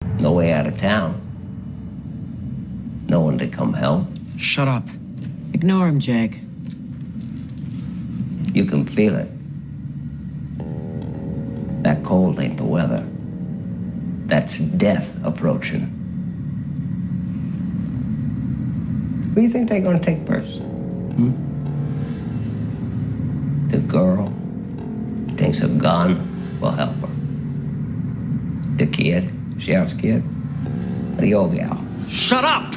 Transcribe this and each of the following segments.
No way out of town. No one to come help. Shut up. Ignore him, Jake. You can feel it. That cold ain't the weather. That's death approaching. Who do you think they're gonna take first? The girl thinks a gun will help her. The kid, sheriff's kid, or the old gal. Shut up!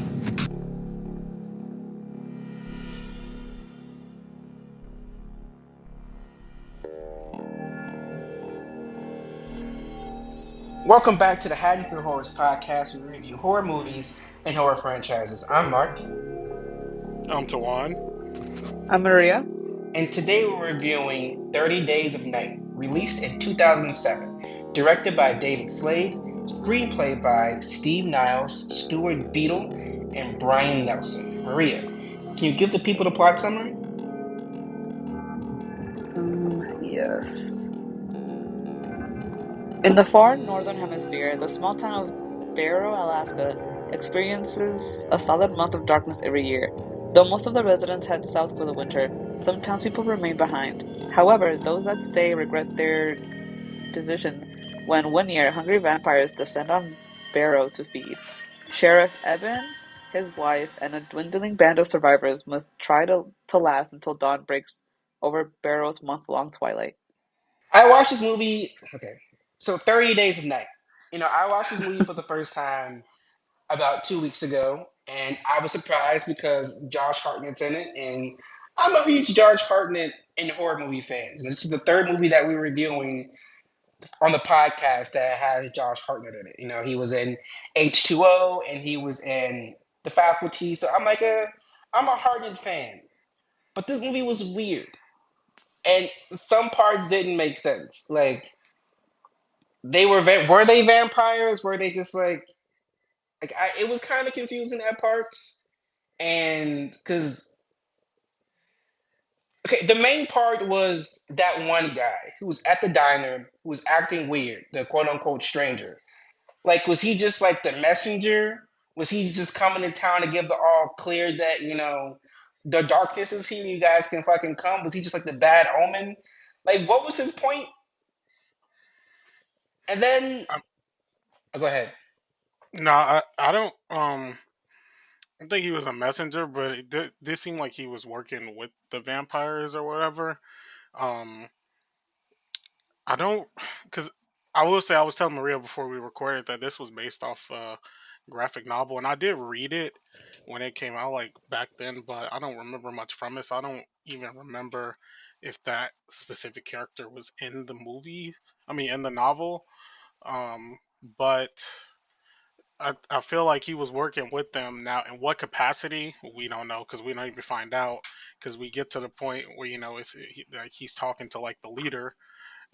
Welcome back to the Hiding Through Horrors podcast. We review horror movies and horror franchises. I'm Mark. I'm Tawan. I'm Maria. And today we're reviewing 30 Days of Night, released in 2007. Directed by David Slade, screenplay by Steve Niles, Stuart Beadle, and Brian Nelson. Maria, can you give the people the plot summary? Yes. In the far northern hemisphere, the small town of Barrow, Alaska, experiences a solid month of darkness every year. Though most of the residents head south for the winter, some townspeople remain behind. However, those that stay regret their decision when one year hungry vampires descend on Barrow to feed. Sheriff Eben, his wife, and a dwindling band of survivors must try to last until dawn breaks over Barrow's month-long twilight. I watched this movie. Okay, so 30 Days of Night. I watched this movie for the first time about 2 weeks ago, and I was surprised because Josh Hartnett's in it, and I'm a huge Josh Hartnett and horror movie fan. And this is the third movie that we're reviewing on the podcast that has Josh Hartnett in it. He was in H2O and he was in The Faculty, so I'm a Hartnett fan. But this movie was weird, and some parts didn't make sense. Like were they vampires? Were they just it was kind of confusing at parts, and because okay, the main part was that one guy who was at the diner who was acting weird, the quote unquote stranger. Like, was he just like the messenger? Was he just coming to town to give the all clear that the darkness is here, you guys can fucking come? Was he just like the bad omen? Like, what was his point? And then, go ahead. No, I don't. I think he was a messenger, but it did seem like he was working with the vampires or whatever. Um, I don't, because I will say I was telling Maria before we recorded that this was based off a graphic novel, and I did read it when it came out, like back then, but I don't remember much from it. So I don't even remember if that specific character was in the movie. I mean, in the novel. But I feel like he was working with them. Now in what capacity we don't know, because we don't even find out, because we get to the point where like he's talking to like the leader,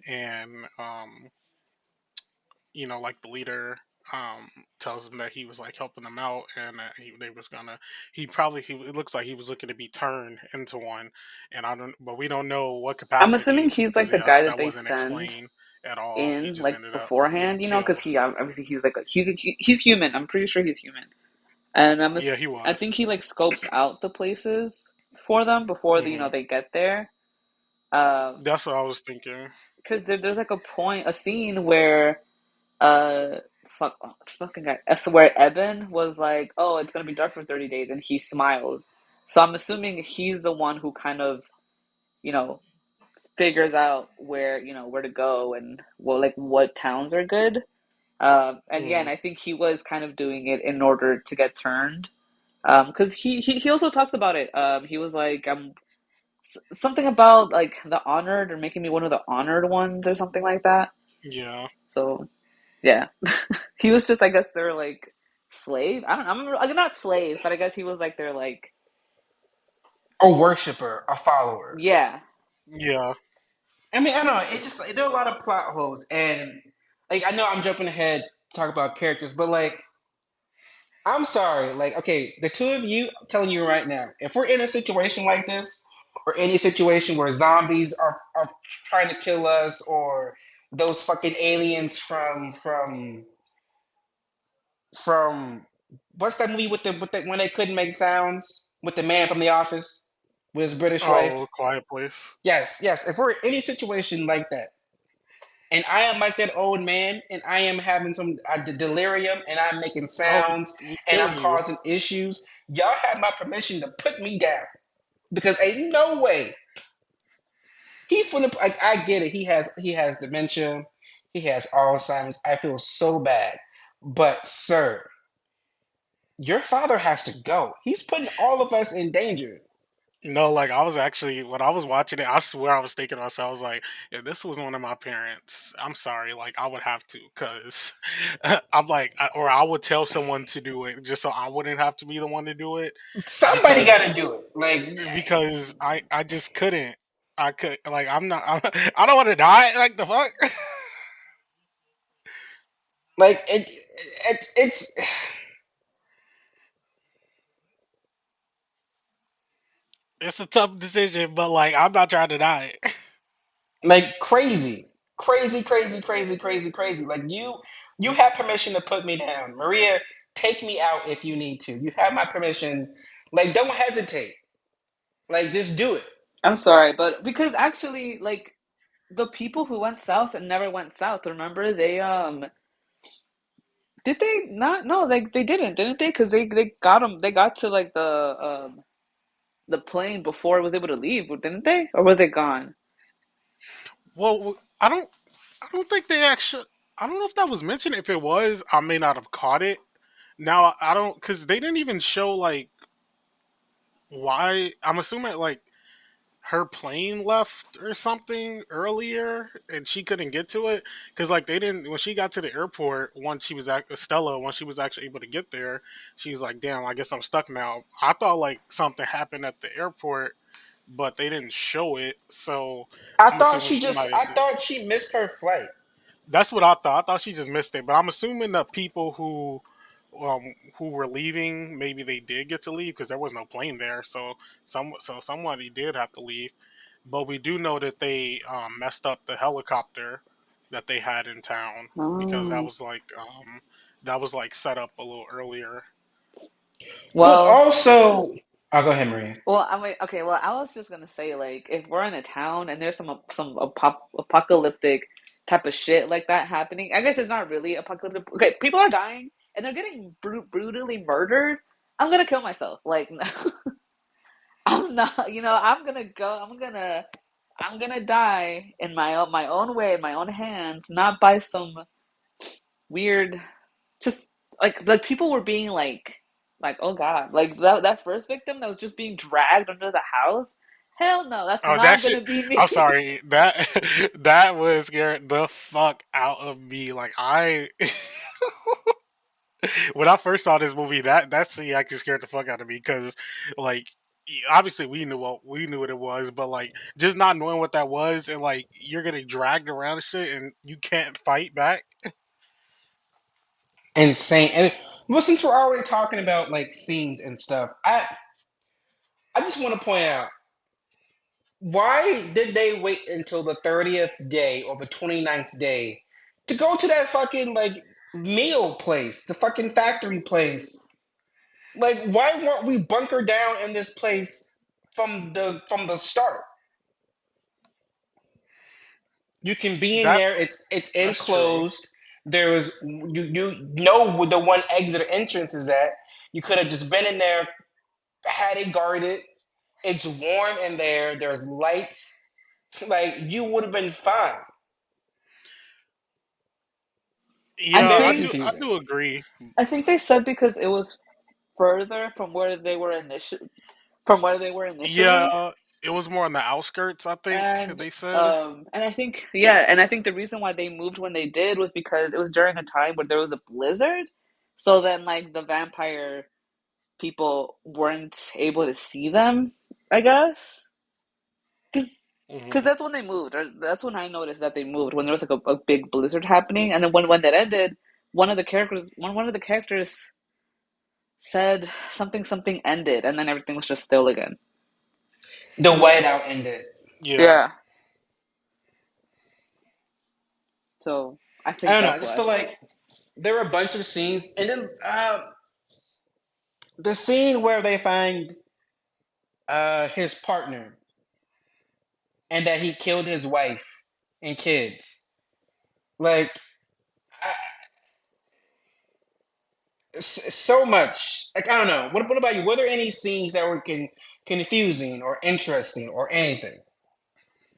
and like the leader tells him that he was like helping them out, and that they was gonna he it looks like he was looking to be turned into one, and I don't but we don't know what I'm assuming capacity, he's like because the guy that that they wasn't send explained at all. He in just like ended up getting beforehand, because killed. he obviously he's like he's human. I'm pretty sure he's human, and Yeah, he I was. think he like scopes out the places for them before Hmm. they get there. Uh, That's what I was thinking. because there's like a scene where fucking guy, where Eben was like, oh, it's gonna be dark for 30 days, and he smiles. So I'm assuming he's the one who kind of you know figures out where to go and what towns are good. And yeah, Hmm. and I think he was kind of doing it in order to get turned. Because he also talks about it. He was like, something about like the honored or making me one of the honored ones or something like that. Yeah. So yeah, he was just, I guess they're like slave. I don't know. I'm not slave, but I guess he was like they're like A worshiper, a follower. yeah. Yeah. I mean, I don't know. It just there are a lot of plot holes, and like I know I'm jumping ahead to talk about characters, but like I'm sorry. Like, okay, the two of you, I'm telling you right now, if we're in a situation like this, or any situation where zombies are trying to kill us, or those fucking aliens from from what's that movie with the when they couldn't make sounds with the man from The Office with his British wife? Oh, Quiet Place. Yes, yes. If we're in any situation like that, and I am like that old man, and I am having some delirium, and I'm making Oh, sounds, he and I'm killing you. causing issues, y'all have my permission to put me down because ain't no way he's gonna. I get it. He has dementia, he has Alzheimer's. I feel so bad, but sir, your father has to go. He's putting all of us in danger. No, like I was actually when I was watching it, I swear I was thinking to myself, I was like, if this was one of my parents, I'm sorry, like I would have to, cause I'm like, or I would tell someone to do it just so I wouldn't have to be the one to do it, Somebody got because to do it. I just couldn't. I could like I'm not I don't want to die. Like the fuck. Like it's It's a tough decision, but like I'm not trying to die. like crazy, crazy, crazy, crazy, crazy, crazy. Like you have permission to put me down, Maria. Take me out if you need to. You have my permission. Like don't hesitate. Like just do it. I'm sorry, but because actually, like the people who went south and never went south, remember did they not? No, like they didn't they? Because they got them. They got to like the plane before it was able to leave, didn't they? Or was it gone? Well, I don't think they actually. I don't know if that was mentioned. If it was, I may not have caught it. Now I don't because they didn't even show like why. I'm assuming like her plane left or something earlier and she couldn't get to it because like they didn't when she got to the airport once she was at Stella once she was actually able to get there she was like damn I guess I'm stuck now. I thought like something happened at the airport but they didn't show it so I'm assuming she might have I thought she missed her flight. that's what I thought. I thought she just missed it, but I'm assuming the people who were leaving, maybe they did get to leave because there was no plane there. So somebody did have to leave. But we do know that they messed up the helicopter that they had in town because Oh, that was like set up a little earlier. But well, also, I'll go ahead, Maria. well, I mean, okay. Well, I was just gonna say, like, if we're in a town and there's some apocalyptic type of shit like that happening, I guess it's not really apocalyptic. Okay, people are dying and they're getting brutally murdered. I'm gonna kill myself. Like, I'm not. I'm gonna go. I'm gonna die in my own way, in my own hands, not by some weird, just like people were being like oh god, like that first victim that was just being dragged under the house. Hell no, that's Oh, that not shit! gonna be I'm me. sorry. That that was scared the fuck out of me. Like I when I first saw this movie, that scene actually scared the fuck out of me because, like, obviously we knew what it was, but like just not knowing what that was and like you're getting dragged around and shit and you can't fight back. Insane. And well, since we're already talking about like scenes and stuff, I just want to point out why did they wait until the 30th day or the 29th day to go to that fucking like meal place, the fucking factory place? Like, why weren't we bunkered down in this place from the start? You can be in That there. It's that's true. enclosed. There is you know where the one exit or entrance is at. You could have just been in there, had it guarded. It's warm in there. There's lights. Like you would have been fine. I Yeah, Very think I confusing. do agree. I think they said because it was further from where they were initially. Yeah, it was more on the outskirts. I think And they said. I think, yeah, and I think the reason why they moved when they did was because it was during a time where there was a blizzard. So then like the vampire people weren't able to see them, I guess. Because Hmm. that's when they moved, or that's when I noticed that they moved when there was like a big blizzard happening, and then when that ended, one of the characters said something ended, and then everything was just still again. The whiteout ended. Yeah, Yeah, so I I think don't know. I that's just why. feel like there were a bunch of scenes, and then the scene where they find his partner and that he killed his wife and kids. Like I, so much. Like I don't know. What about you? Were there any scenes that were confusing or interesting or anything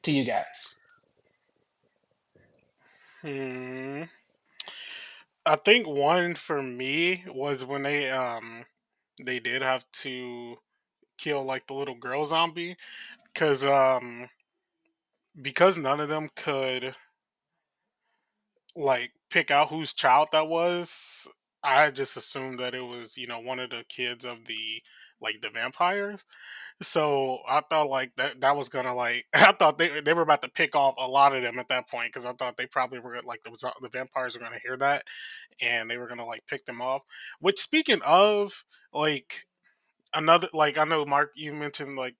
to you guys? Hmm. I think one for me was when they did have to kill like the little girl zombie because because none of them could like pick out whose child that was. I just assumed that it was one of the kids of the vampires. So I thought like that was gonna like I thought they were about to pick off a lot of them at that point because I thought they probably were like the vampires were gonna hear that and they were gonna like pick them off. Which speaking of like another like I know Mark you mentioned like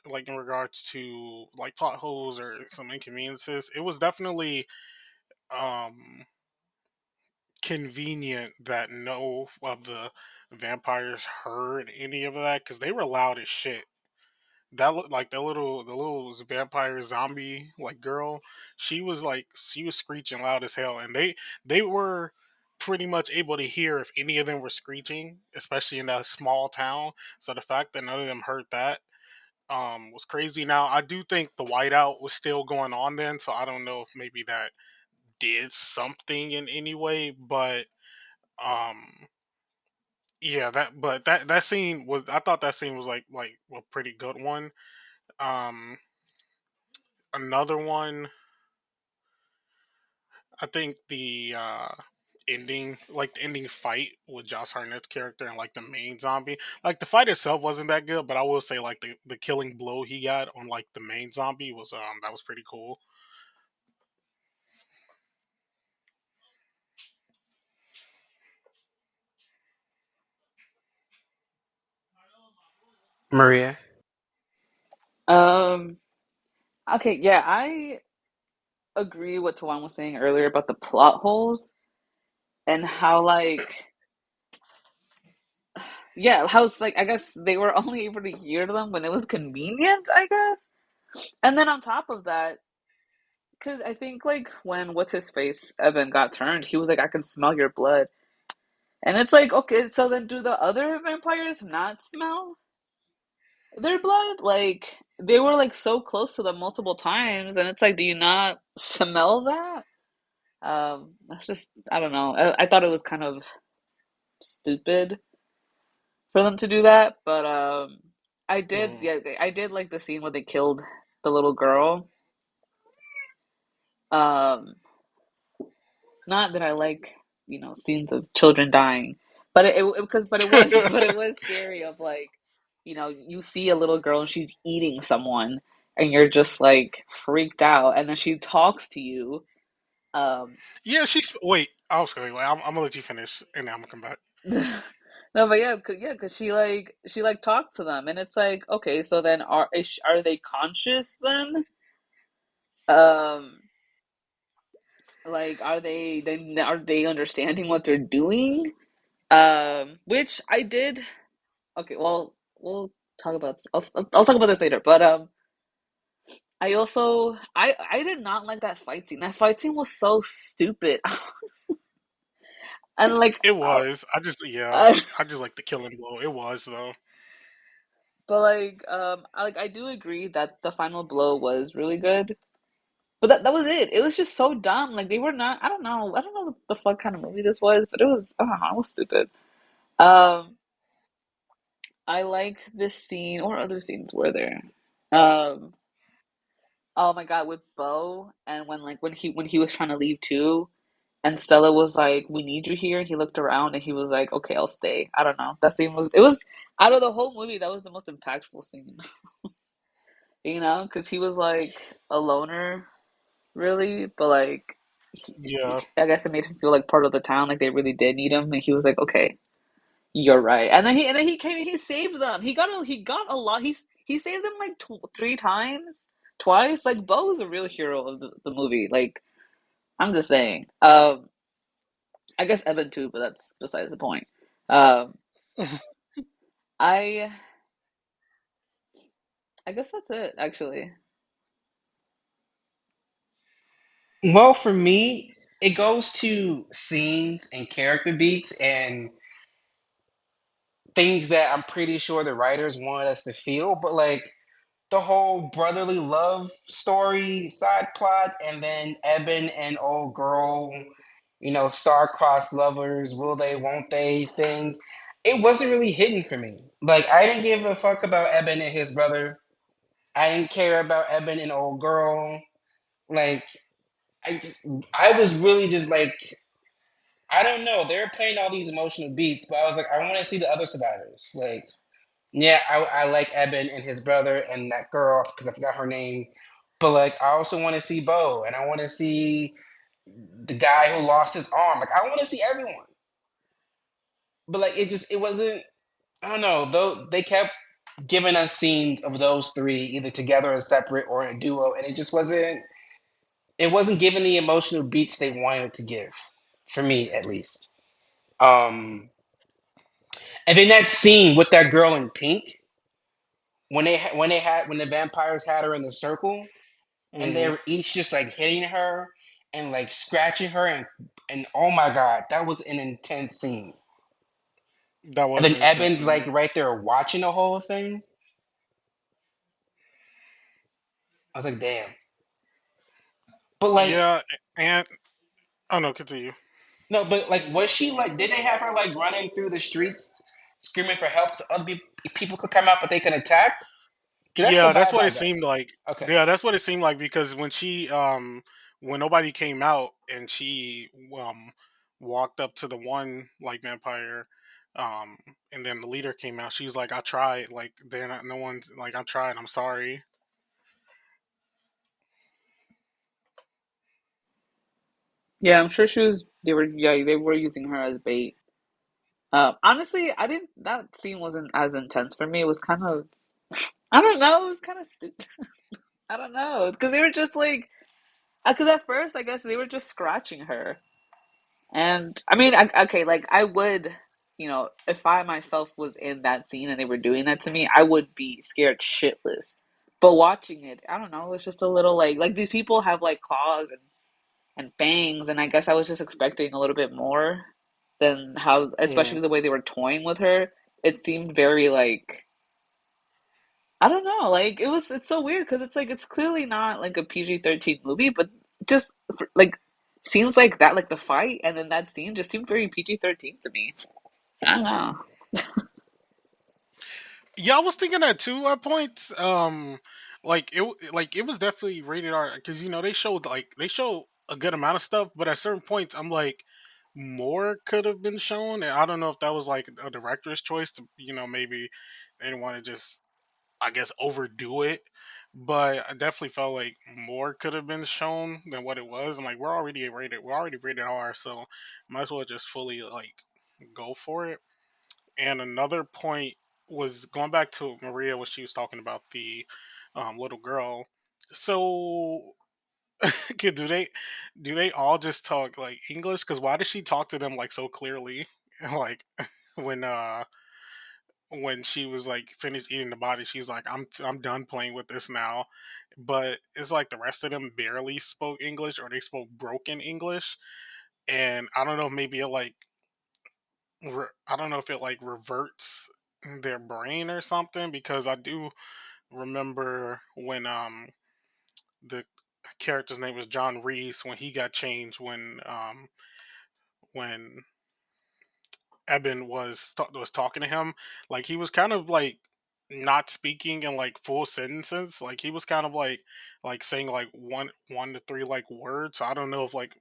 like in regards to like plot holes or some inconveniences, it was definitely um convenient that no of the vampires heard any of that because they were loud as shit. That looked like the little vampire zombie like girl. She was screeching loud as hell, and they were pretty much able to hear if any of them were screeching, especially in that small town. So the fact that none of them heard that was crazy. Now I do think the whiteout was still going on then, so I don't know if maybe that did something in any way, but um yeah, that scene was I thought that scene was like a pretty good one. Um Another one, I think the ending fight with Josh Hartnett's character and like the main zombie. Like the fight itself wasn't that good, but I will say like the killing blow he got on like the main zombie was that was pretty cool. Maria. Um, okay, yeah, I agree what Tawan was saying earlier about the plot holes and how like yeah, how it's like I guess they were only able to hear them when it was convenient, I guess. And then on top of that, because I think like when what's his face Evan got turned, he was like, "I can smell your blood," and it's like, okay, so then do the other vampires not smell their blood? Like they were like so close to them multiple times, and it's like, do you not smell that? That's just I don't know. I thought it was kind of stupid for them to do that, but I did Mm. yeah I did like the scene where they killed the little girl. Um, Not that I like, scenes of children dying, but but it was but it was scary of like, you see a little girl and she's eating someone and you're just like freaked out and then she talks to you. Um Yeah, she's wait. I was going. I'm gonna let you finish, and then I'm gonna come back. no, but cause she like talked to them and it's like, okay, so then are they conscious then? Um like are they understanding what they're doing? Which I did. Okay, well, we'll talk about. I'll talk about this later. But I also I did not like that fight scene. That fight scene was so stupid, and like, It was. I just yeah. uh, I just like the killing blow. It was though. but like I do agree that the final blow was really good. But that was it. It was just so dumb. Like they were not. I don't know what the fuck kind of movie this was, but it was. I don't know. It was stupid. Um, I liked this scene, or other scenes were there. Um, Oh my God, with Bo and when he was trying to leave too, and Stella was like, "We need you here," and he looked around and he was like, "Okay, I'll stay." I don't know. That scene was it was out of the whole movie, that was the most impactful scene, because he was like a loner, really, but like, Yeah. I guess it made him feel like part of the town, like they really did need him, and he was like, "Okay, you're right." And then he came, he saved them. He got a lot. He saved them like three times, twice. Like Bo is a real hero of the movie. Like I'm just saying. I guess Evan too, but that's besides the point. Um, I I guess that's it actually. Well, for me, it goes to scenes and character beats and things that I'm pretty sure the writers wanted us to feel, but like the whole brotherly love story side plot, and then Eben and old girl, star-crossed lovers, will they, won't they thing. It wasn't really hidden for me. Like I didn't give a fuck about Eben and his brother. I didn't care about Eben and old girl. Like I just, I was really just like, I don't know. They were playing all these emotional beats, but I was like, I want to see the other survivors. Like, yeah, I like Eben and his brother and that girl because I forgot her name. But like, I also want to see Bo, and I want to see the guy who lost his arm. Like, I want to see everyone. But like, it wasn't. I don't know. Though they kept giving us scenes of those three either together or separate or in a duo, and it just wasn't. It wasn't giving the emotional beats they wanted it to give, for me at least. Um, and then that scene with that girl in pink when the vampires had her in the circle and they Hmm. were each just like hitting her and like scratching her and oh my god, that was an intense scene. That And was then an intense Evan's like scene. right there watching the whole thing. I was like, damn. But like, Yeah, and oh no, continue. no, but like, was she like? Did they have her like running through the streets screaming for help so other people could come out, but they could attack? Because that's the Yeah, that's vibe what I it got. seemed like. Okay. Yeah, that's what it seemed like because when nobody came out and she walked up to the one like vampire um and then the leader came out, she was like, I tried, like they're not no one's like I tried, I'm sorry. Yeah, I'm sure she was. They were using her as bait. Honestly, I didn't. That scene wasn't as intense for me. It was kind of. I don't know. It was kind of stupid. I don't know because they were just like. Because at first, I guess they were just scratching her, and I mean, okay, like I would, if I myself was in that scene and they were doing that to me, I would be scared shitless. But watching it, I don't know. It's just a little like these people have like claws and fangs, and I guess I was just expecting a little bit more than how, Mm. especially the way they were toying with her. It seemed very like I don't know, like it's so weird because it's like it's clearly not like a PG-13 movie, but just like scenes like that, like the fight and then that scene just seemed very PG-13 to me. I don't know. Yeah, I was thinking that too at points. Like it was definitely rated R because they show a good amount of stuff, but at certain points, I'm like, more could have been shown, and I don't know if that was like a director's choice to maybe they didn't want to just I guess overdo it. But I definitely felt like more could have been shown than what it was. I'm like, we're already rated R, so might as well just fully like go for it. And another point was going back to Maria when she was talking about the little girl. So, okay, do they all just talk like English? Because why does she talk to them like so clearly? Like when when she was like finished eating the body, she's like, I'm done playing with this now. But it's like the rest of them barely spoke English or they spoke broken English, and I don't know, maybe it like I don't know if it like reverts their brain or something because I do remember when the character's name was John Reese when he got changed when Eben was talking to him, like he was kind of like not speaking in like full sentences, like he was kind of like saying like one to three like words. So I don't know if like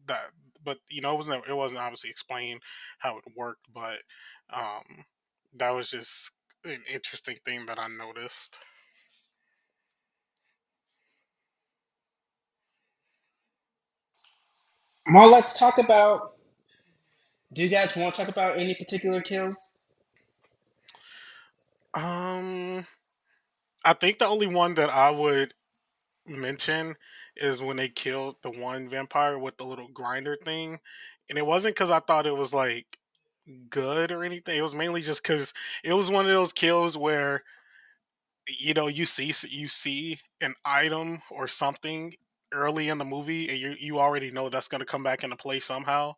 that, but it wasn't obviously explained how it worked, but um that was just an interesting thing that I noticed. Well, let's talk about. Do you guys want to talk about any particular kills? um I think the only one that I would mention is when they killed the one vampire with the little grinder thing and it wasn't because I thought it was like good or anything. It was mainly just because it was one of those kills where you see an item or something early in the movie, and you already know that's going to come back into play somehow.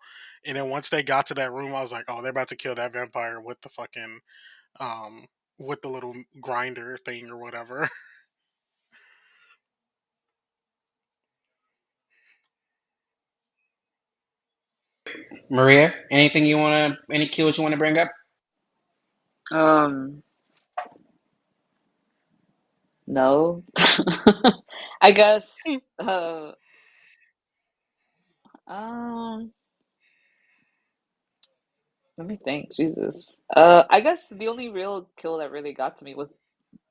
And then once they got to that room, I was like, oh, they're about to kill that vampire with the fucking um with the little grinder thing or whatever. Maria, any kills you want to bring up? Um, no. I guess. Um, Let me think. Jesus. I guess the only real kill that really got to me was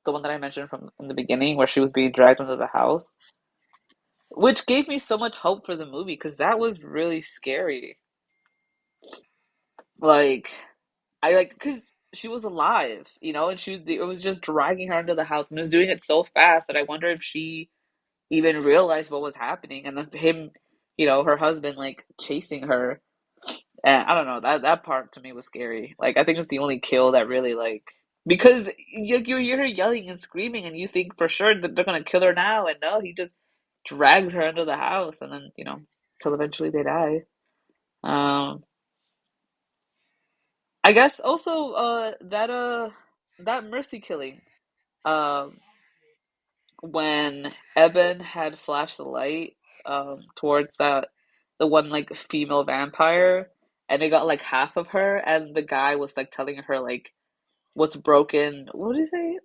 the one that I mentioned from in the beginning, where she was being dragged into the house, which gave me so much hope for the movie because that was really scary. Like, I like because she was alive, and it was just dragging her into the house, and it was doing it so fast that I wonder if she even realized what was happening, and then him, her husband, like chasing her. And I don't know, that part to me was scary. Like, I think it's the only kill that really, like, because you hear her yelling and screaming, and you think for sure that they're gonna kill her now, and no, he just drags her into the house, and then till eventually they die. Um, I guess also that mercy killing. Um, when Eben had flashed the light towards the one like female vampire, and they got like half of her, and the guy was like telling her like what's broken. What did he say?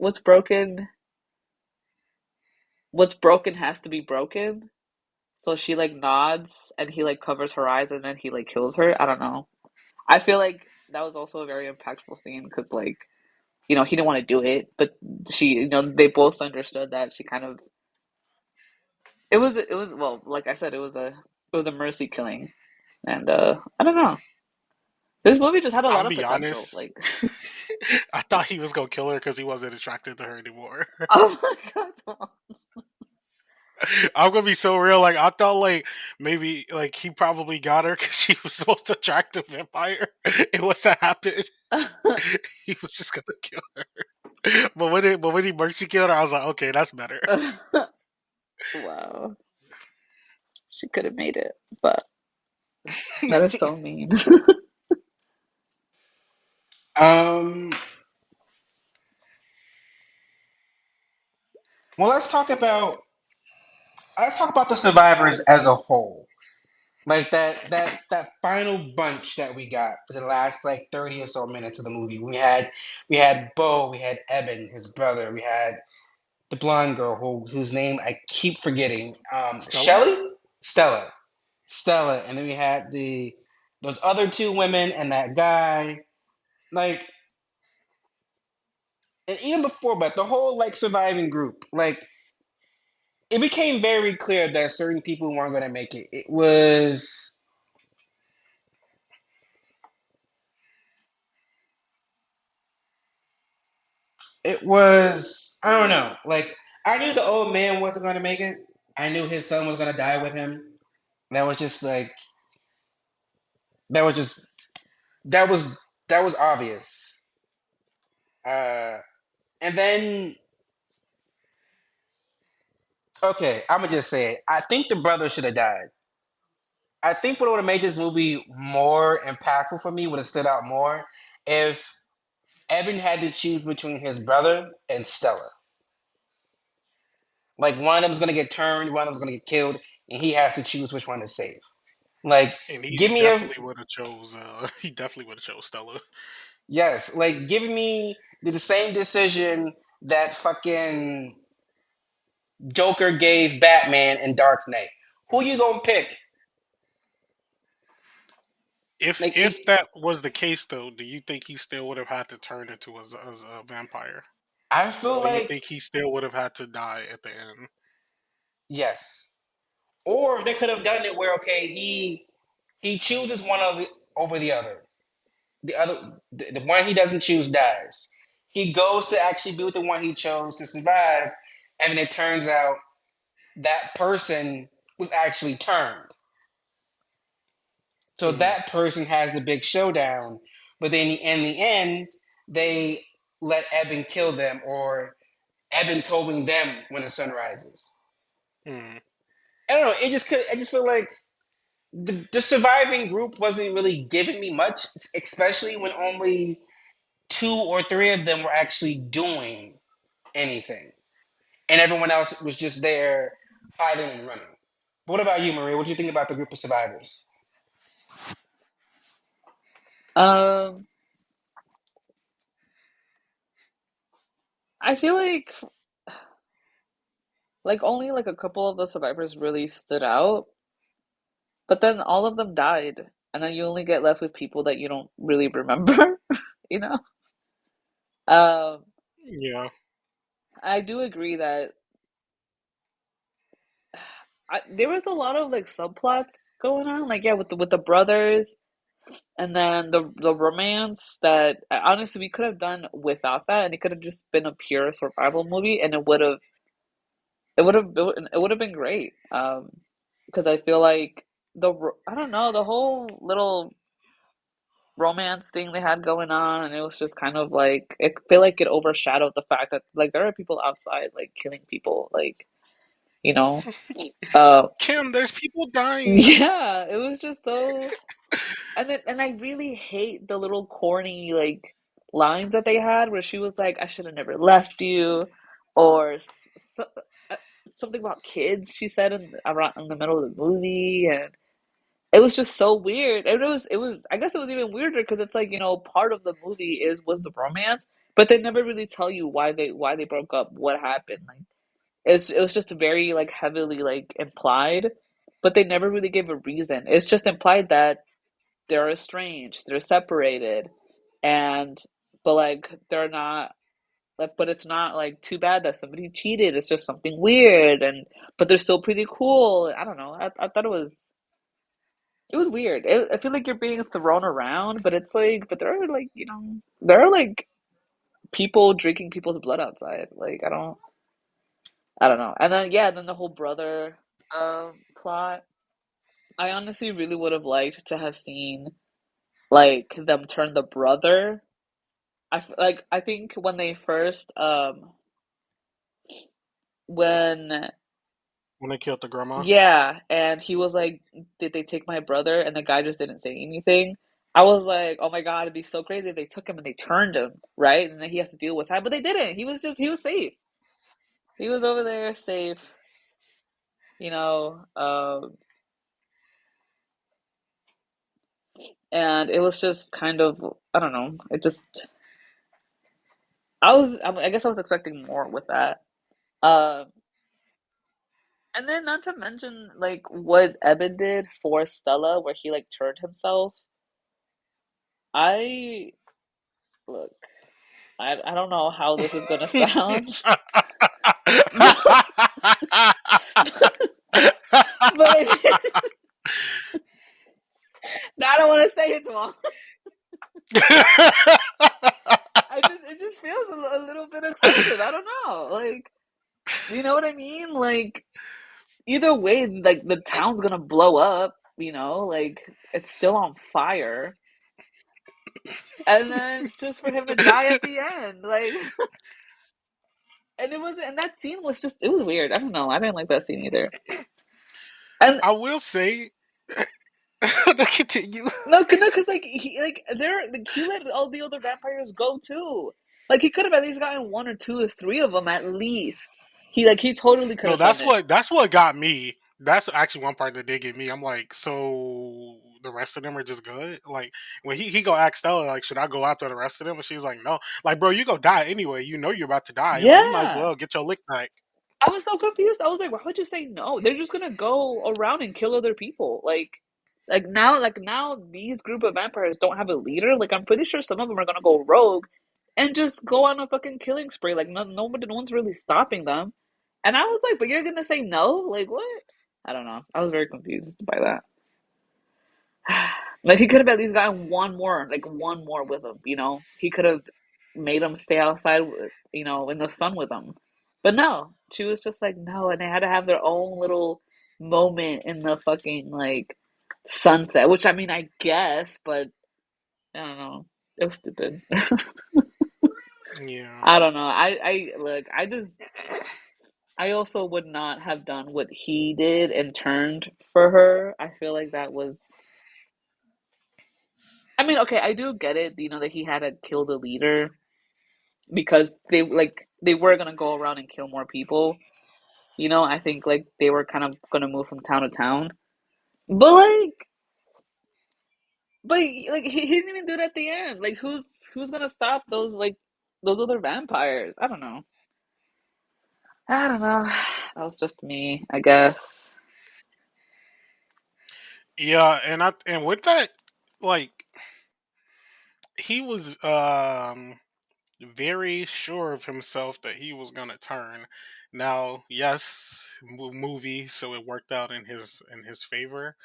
What's broken has to be broken. So she like nods, and he like covers her eyes, and then he like kills her. I don't know. I feel like that was also a very impactful scene because like he didn't want to do it, but they both understood that she kind of it was well, like I said, it was a mercy killing, and I don't know. This movie just had a I'm lot gonna of be potential. honest. Like, I thought he was gonna kill her because he wasn't attracted to her anymore. oh my god, Tom. I'm gonna be so real. Like I thought, like maybe like he probably got her because she was the most attractive vampire. And once that happened, he was just gonna kill her. But when he mercy killed her, I was like, okay, that's better. Wow, she could have made it, but that is so mean. Um, well, let's talk about the survivors as a whole. Like that final bunch that we got for the last like 30 or so minutes of the movie. We had Bo, we had Eben, his brother, we had the blonde girl whose name I keep forgetting. Stella. Shelly? Stella. Stella. And then we had those other two women and that guy. Like, and even before, but the whole like surviving group, like it became very clear that certain people weren't gonna make it. It was I don't know. Like I knew the old man wasn't gonna make it. I knew his son was gonna die with him. That was just like that was just that was obvious. Uh, and then okay, I'm gonna just say it. I think the brother should have died. I think what would have made this movie more impactful for me would have stood out more if Evan had to choose between his brother and Stella. Like one of them's gonna get turned, one of them's gonna get killed, and he has to choose which one to save. Like, And give he me a definitely would have chose. He definitely would have chose Stella. yes. Like, give me the same decision that fucking Joker gave Batman in Dark Knight. Who you gonna pick? If Like, if that was the case, though, do you think he still would have had to turn into a vampire? I feel Or do you like think he still would have had to die at the end? yes. Or they could have done it where okay, he chooses one of the, over the other. The one he doesn't choose dies. He goes to actually be with the one he chose to survive, and then it turns out that person was actually turned. So Mm, that person has the big showdown, but then in the end, they let Eben kill them, or Eben's holding them when the sun rises. mm. I don't know. It just could. I just feel like the surviving group wasn't really giving me much, especially when only two or three of them were actually doing anything, and everyone else was just there hiding and running. But what about you, Maria? What do you think about the group of survivors? Um, I feel like only like a couple of the survivors really stood out, but then all of them died, and then you only get left with people that you don't really remember, you know? Um, Yeah. I do agree that there was a lot of like subplots going on, like yeah, with the brothers, and then the romance that honestly we could have done without that, and it could have just been a pure survival movie, and it would have been great. Because I feel like I don't know, the whole little romance thing they had going on, and it was just kind of like I feel like it overshadowed the fact that like there are people outside like killing people, like you know, uh, Kim, there's people dying. yeah, it was just so. And I really hate the little corny like lines that they had where she was like, "I should have never left you," or uh, something about kids she said around in the middle of the movie, and it was just so weird. And it was I guess it was even weirder because it's like part of the movie was the romance, but they never really tell you why they broke up, what happened. Like it was just very like heavily like implied, but they never really gave a reason. It's just implied that they're estranged, they're separated, and but like they're not like, but it's not like too bad that somebody cheated. It's just something weird, and but they're still pretty cool. I don't know. I thought it was weird. I feel like you're being thrown around, but it's like, but there are like there are like people drinking people's blood outside. Like I don't know. And then yeah, then the whole brother plot. I honestly really would have liked to have seen like them turn the brother. I think when they first when When they killed the grandma. yeah, and he was like, "Did they take my brother?" And the guy just didn't say anything. I was like, "Oh my God, it'd be so crazy if they took him and they turned him, right? And then he has to deal with that." But they didn't. He was safe. He was over there safe, you know. And it was just kind of I don't know. I guess I was expecting more with that. Um, and then not to mention like what Eben did for Stella, where he like turned himself. I look. I don't know how this is gonna sound, but now I don't want to say it to him. It just feels a little bit excessive. I don't know, like you know what I mean. Like either way, like the town's gonna blow up. Like it's still on fire, and then just for him to die at the end, like, and that scene was just it was weird. I don't know. I didn't like that scene either. And I will say, to continue. no, no, because like he let all the other vampires go too. Like he could have at least gotten one or two or three of them at least. He totally could No, have done it. that's what got me. That's actually one part that did get me. I'm like, so the rest of them are just good. Like when he go ask Stella, like, should I go after the rest of them? And she's like, no. Like, bro, you go die anyway. You know you're about to die. Like, you might as Yeah, well get your lick back. I was so confused. I was like, why would you say no? They're just gonna go around and kill other people. Like now, these group of vampires don't have a leader. Like I'm pretty sure some of them are gonna go rogue and just go on a fucking killing spree. Like no one's really stopping them. And I was like, but you're gonna say no? Like what? I don't know. I was very confused by that. Like he could have at least gotten one more with him. He could have made him stay outside, in the sun with him. But no, she was just like no, and they had to have their own little moment in the fucking like sunset, which I mean, I guess, but I don't know. It was stupid. Yeah. I don't know. I look. I also would not have done what he did and turned for her. I feel like that was. I mean, okay, I do get it. That he had to kill the leader because they were gonna go around and kill more people. I think like they were kind of gonna move from town to town. But like he didn't even do it at the end. Like who's gonna stop those other vampires? I don't know. That was just me, I guess. Yeah, and with that, like he was very sure of himself that he was gonna turn. Now, yes, movie, so it worked out in his favor.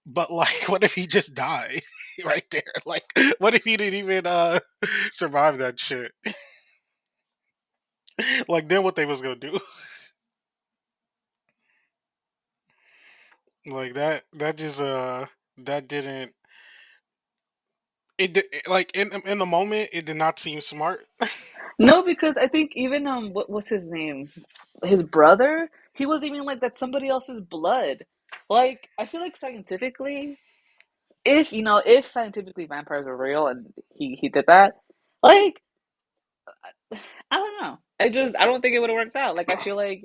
But like, what if he just died right there? Like, what if he didn't even survive that shit? Like, then what they was gonna do? Like that just that didn't like in the moment it did not seem smart. No, because I think even what was his name? His brother? He was even like that's somebody else's blood. Like, I feel like scientifically, if scientifically vampires are real and he did that, like I don't know. I don't think it would have worked out. Like I feel like,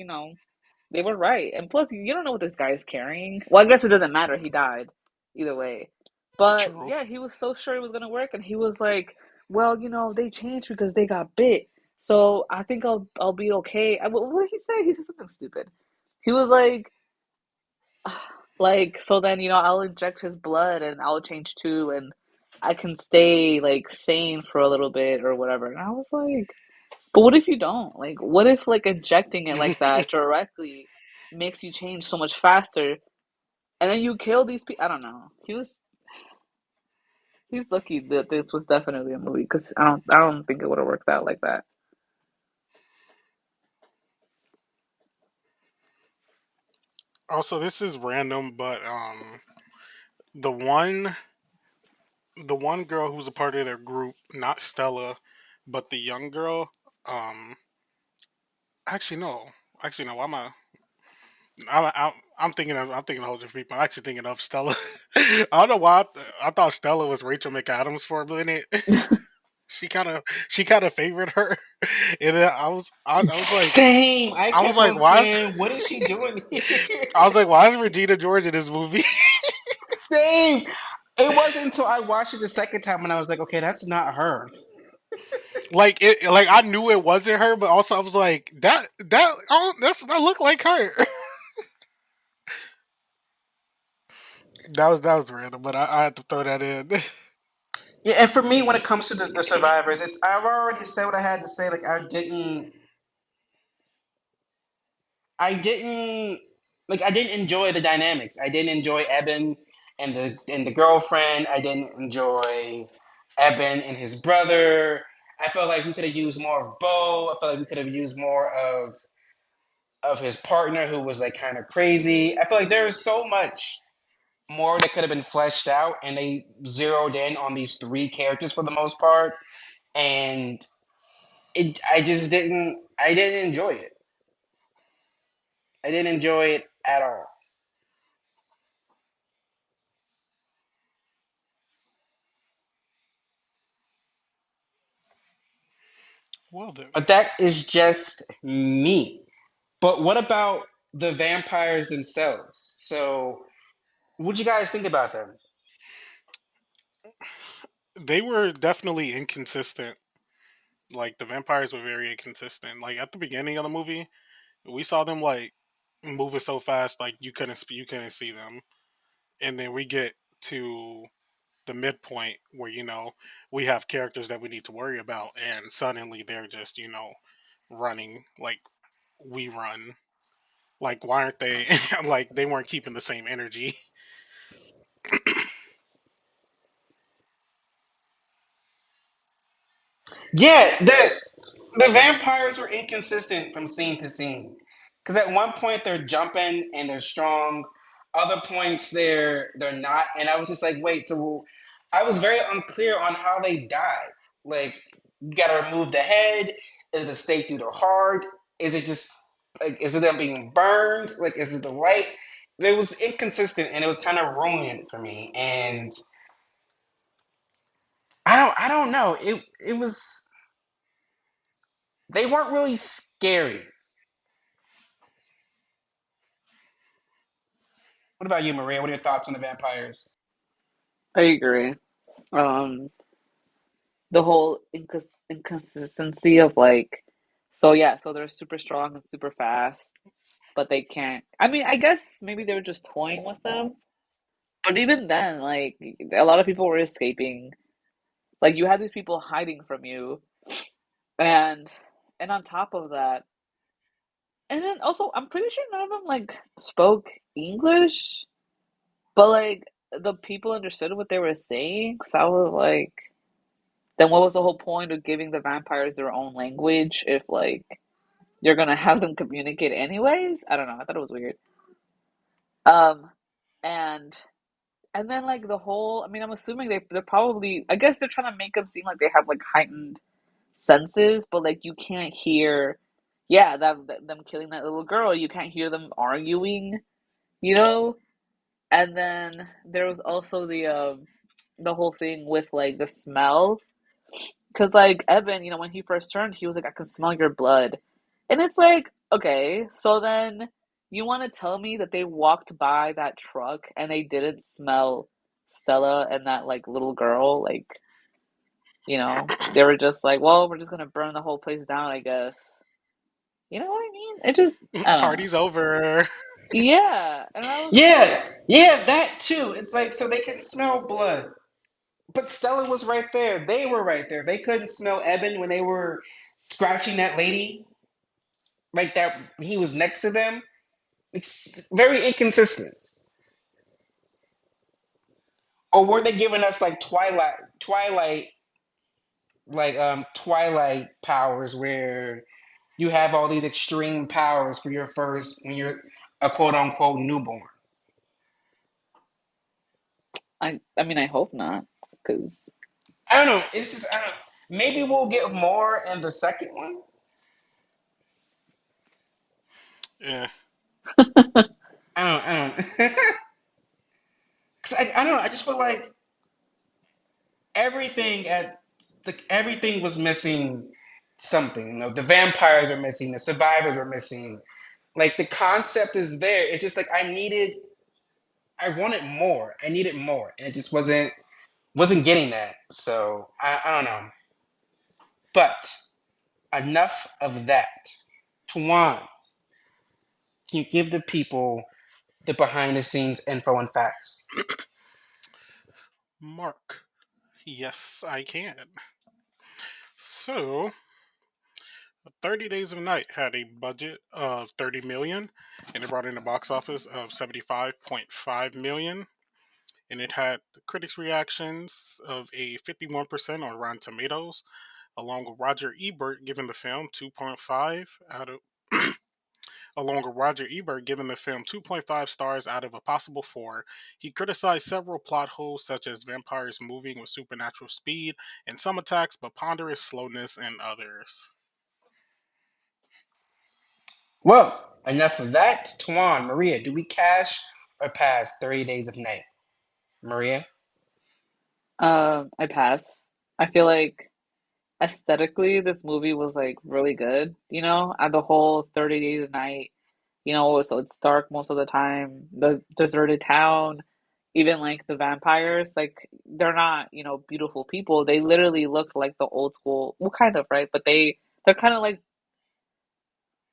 they were right. And plus you don't know what this guy is carrying. Well, I guess it doesn't matter. He died either way. But True. yeah, he was so sure it was gonna work and he was like, well, they changed because they got bit. So I think I'll be okay. What did he say? He said something stupid. He was like so then, I'll inject his blood and I'll change too and I can stay like sane for a little bit or whatever. And I was like, but what if you don't? Like, what if like injecting it like that directly makes you change so much faster, and then you kill these people? I don't know. He's lucky that this was definitely a movie because I don't think it would have worked out like that. Also, this is random, but the one the one girl who was a part of their group, not Stella, but the young girl, um, actually no, actually no, I'm thinking of whole different people. I'm actually thinking of Stella. I don't know why I thought Stella was Rachel McAdams for a minute. She kind of favored her, and then Same. I I was kept like, on why is saying, what is she doing here? I was like, why is Regina George in this movie? Same. It wasn't until I watched it the second time and I was like, okay, that's not her. Like I knew it wasn't her, but also I was like, that looked like her. That was random, but I had to throw that in. Yeah, and for me, when it comes to the survivors, I've already said what I had to say. Like I didn't I didn't enjoy the dynamics. I didn't enjoy Eben and the girlfriend. I didn't enjoy Eben and his brother. I felt like we could have used more of Bo. I felt like we could have used more of his partner who was like kind of crazy. I feel like there was so much more that could have been fleshed out, and they zeroed in on these three characters for the most part, and I just didn't. I didn't enjoy it. I didn't enjoy it at all. Well then, But that is just me. But what about the vampires themselves? So, what you guys think about them? they were definitely inconsistent. Like the vampires were very inconsistent. Like at the beginning of the movie, we saw them like moving so fast, like you couldn't see them, and then we get to the midpoint where we have characters that we need to worry about, and suddenly they're just running like we run. Like why aren't they like they weren't keeping the same energy? Yeah, the vampires were inconsistent from scene to scene. Because at one point they're jumping and they're strong. Other points they're not, and I was just like, wait. So I was very unclear on how they died. Like, you got to remove the head. Is it a stake through the heart? Is it just like, is it them being burned? Like, is it the light? It was inconsistent, and it was kind of ruining it for me. And I don't know. It was, they weren't really scary. What about you, Maria? What are your thoughts on the vampires? I agree. Um, the whole inconsistency of like, so yeah, so they're super strong and super fast, but they can't. I mean, I guess maybe they were just toying with them. But even then, like a lot of people were escaping. Like you had these people hiding from you, and on top of that, and then also I'm pretty sure none of them like spoke English, but like the people understood what they were saying. So I was like, then what was the whole point of giving the vampires their own language if like you're gonna have them communicate anyways? I don't know. I thought it was weird. Um, and then like the whole, I mean, I'm assuming they're probably, I guess they're trying to make them seem like they have like heightened senses, but like you can't hear, yeah, them killing that little girl. You can't hear them arguing, you know. And then there was also the whole thing with like the smell. Because, like, Evan, when he first turned, he was like, I can smell your blood. And it's like, okay, so then you want to tell me that they walked by that truck and they didn't smell Stella and that, like, little girl? Like, they were just like, well, we're just gonna burn the whole place down, I guess. You know what I mean? It just, I don't know. Party's over. Yeah. And I was like, Yeah, yeah, that too. It's like, so they can smell blood. But Stella was right there. They were right there. They couldn't smell Evan when they were scratching that lady like that. He was next to them. It's very inconsistent. Or were they giving us like Twilight powers where you have all these extreme powers for your first when you're a quote unquote newborn? I mean, I hope not. Because, I don't know. It's just I don't. Maybe we'll get more in the second one. Yeah. I don't. Cause I don't know. I just feel like everything was missing something. The vampires are missing. The survivors are missing. Like the concept is there. It's just like I wanted more. I needed more, and it just wasn't getting that. So I don't know. But enough of that. Tuan, can you give the people the behind the scenes info and facts? Mark. Yes, I can. So, 30 Days of Night had a budget of 30 million and it brought in a box office of 75.5 million, and it had critics reactions of a 51% on Rotten Tomatoes, along with Roger Ebert giving the film 2.5 out of along with Roger Ebert giving the film 2.5 stars out of a possible 4. He criticized several plot holes such as vampires moving with supernatural speed and some attacks but ponderous slowness in others. Well, enough of that. Tuan, Maria, do we cash or pass 30 Days of Night? Maria? I pass. I feel like aesthetically this movie was like really good, and the whole 30 Days a Night, so it's dark most of the time, the deserted town, even like the vampires, like they're not, beautiful people. They literally look like the old school, well, kind of, right? But they're kind of like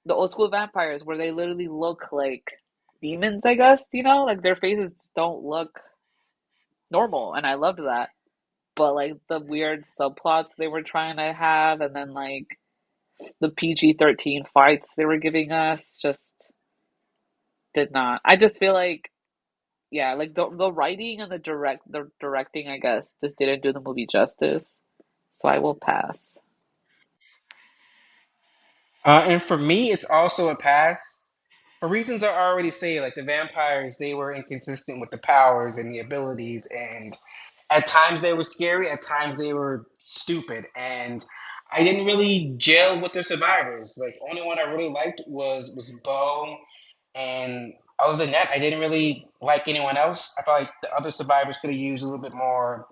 the old school vampires where they literally look like demons, I guess, like their faces don't look normal, and I loved that. But like the weird subplots they were trying to have, and then like the PG-13 fights they were giving us just did not. I just feel like, yeah, like the writing and the directing, I guess, just didn't do the movie justice. So I will pass. And for me, it's also a pass. For reasons I already say, like the vampires, they were inconsistent with the powers and the abilities, and at times they were scary, at times they were stupid, and I didn't really gel with the survivors. Like only one I really liked was Bo, and other than that, I didn't really like anyone else. I felt like the other survivors could have used a little bit more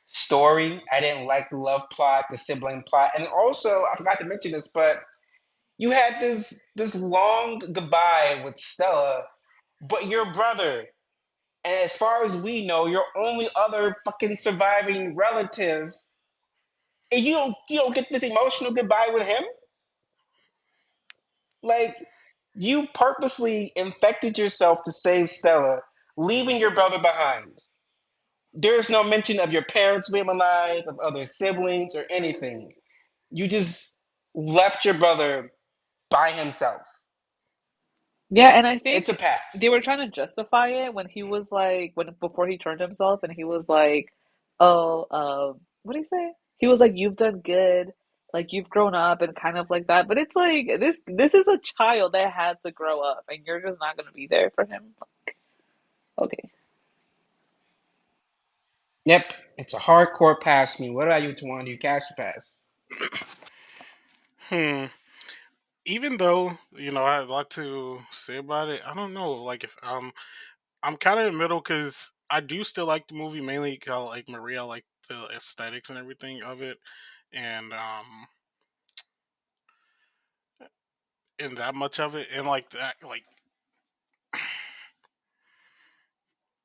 story. I didn't like the love plot, the sibling plot, and also I forgot to mention this, but you had this long goodbye with Stella, but your brother, and as far as we know, your only other fucking surviving relative, and you don't get this emotional goodbye with him. Like you purposely infected yourself to save Stella, leaving your brother behind. There's no mention of your parents being alive, of other siblings, or anything. You just left your brother by himself. Yeah, and I It's a think they pass. were trying to justify it when he was like, when before he turned himself, and he was like, "Oh, what did he say?" He was like, "You've done good, like you've grown up," and kind of like that. But it's like this is a child that had to grow up, and you're just not gonna be there for him. Okay. Yep, it's a hardcore pass me. What are you to want to do? Cash pass. Hmm. Even though I had a lot to say about it, I don't know. Like if I'm kind of in the middle because I do still like the movie mainly 'cause I like Maria, I like the aesthetics and everything of it, and and that much of it, and like that, like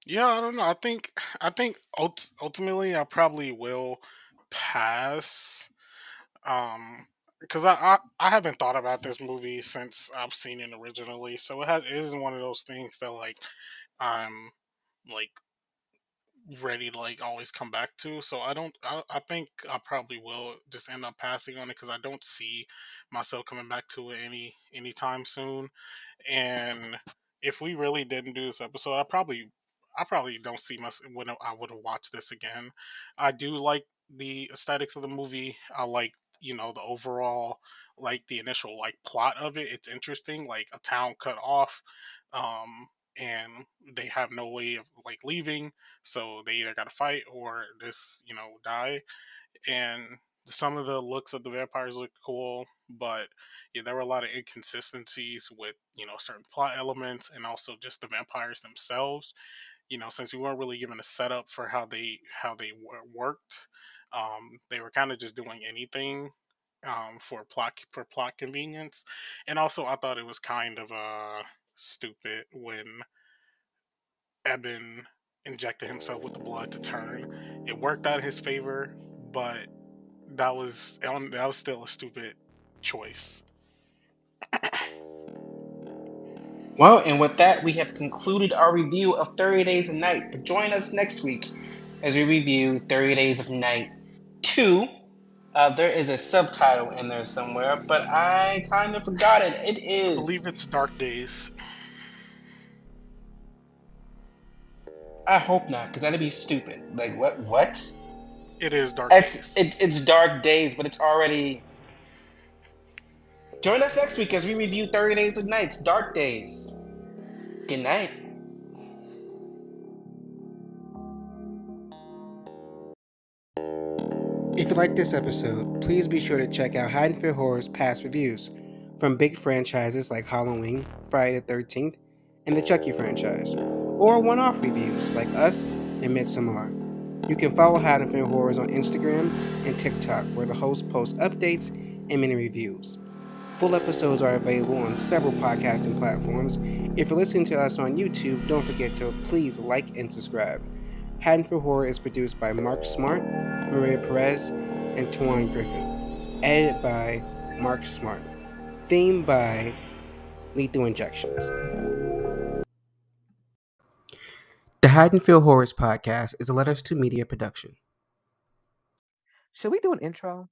yeah, I don't know. I think ultimately I probably will pass. Because I haven't thought about this movie since I've seen it originally, so it isn't one of those things that like I'm like ready to like always come back to. So I don't. I think I probably will just end up passing on it because I don't see myself coming back to it anytime soon. And if we really didn't do this episode, I probably don't see myself when I would have watched this again. I do like the aesthetics of the movie. I like the overall like the initial like plot of it. It's interesting, like a town cut off, and they have no way of like leaving, so they either got to fight or just die. And some of the looks of the vampires look cool, but yeah, there were a lot of inconsistencies with certain plot elements and also just the vampires themselves. Since we weren't really given a setup for how they worked, they were kind of just doing anything for plot convenience. And also, I thought it was kind of stupid when Eben injected himself with the blood to turn. It worked out in his favor, but that was still a stupid choice. Well, and with that, we have concluded our review of 30 Days of Night. But join us next week as we review 30 Days of Night 2. There is a subtitle in there somewhere, but I kind of forgot it. It I believe is. it's Dark Days. I hope not, because that'd be stupid. Like, what? What? It is Dark It's, Days. it, it's Dark Days, but it's already. Join us next week as we review 30 Days of Nights, Dark Days. Good night. If you like this episode, please be sure to check out Haddonfield Horror's past reviews from big franchises like Halloween, Friday the 13th, and the Chucky franchise, or one-off reviews like Us and Midsommar. You can follow Haddonfield Horrors on Instagram and TikTok, where the host posts updates and mini reviews. Full episodes are available on several podcasting platforms. If you're listening to us on YouTube, don't forget to please like and subscribe. Haddonfield Horror is produced by Mark Smart, Maria Perez, and Tuan Griffin. Edited by Mark Smart. Theme by Lethal Injections. The Haddonfield Horrors podcast is a Letters to Media production. Should we do an intro?